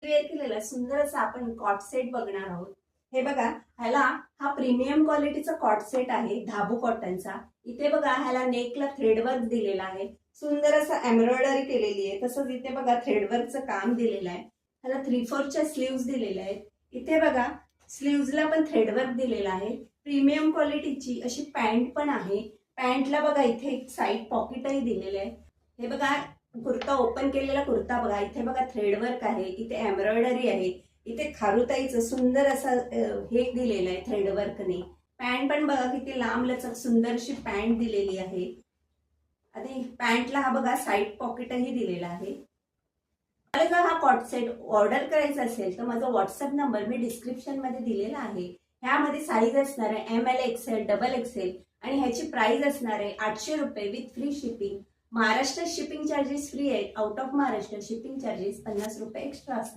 Wear केलेला सुंदर असा आपण कॉट सेट बघणार आहोत। हे बघा, हा प्रीमियम क्वालिटीचा कॉट सेट आहे धाबू कॉटनचा। इथे बघा ह्याला नेकला थ्रेडवर्क दिलेला आहे, सुंदर असं एम्ब्रॉयडरी केलेली आहे। तसंच इथे बघा थ्रेडवर्कचं काम दिलेलं आहे। ह्याला 3/4च्या स्लीव्स दिलेल्या आहेत। इथे बघा स्लीव्सला पण थ्रेडवर्क दिलेला आहे। प्रीमियम क्वालिटीची अशी पॅन्ट पण आहे। पॅन्टला बघा इथे एक साईड पॉकेटही दिलेलं आहे। हे बघा कुर्ता ओपन केलेला कुर्ता बघा, इथे बघा थ्रेडवर्क आहे, इथे एम्ब्रॉयडरी आहे, इथे खारुताईचं सुंदर असं हे दिलेलं आहे थ्रेडवर्कने। पॅन्ट पण बघा किती लांब लचक सुंदरशी पॅन्ट दिलेली आहे आणि पॅन्टला हा बघा साईड पॉकेटही दिलेला आहे। मला जर हा कॉट सेट ऑर्डर करायचा असेल तर माझा व्हॉट्सअप नंबर मी डिस्क्रिप्शन मध्ये दिलेला आहे। ह्यामध्ये साईज असणार आहे ML XL XXL आणि ह्याची प्राइस असणार आहे 800 रुपये with free shipping. Maharashtra shipping charges free आहेत, out of Maharashtra shipping charges 50 रुपये एक्स्ट्रा असणार।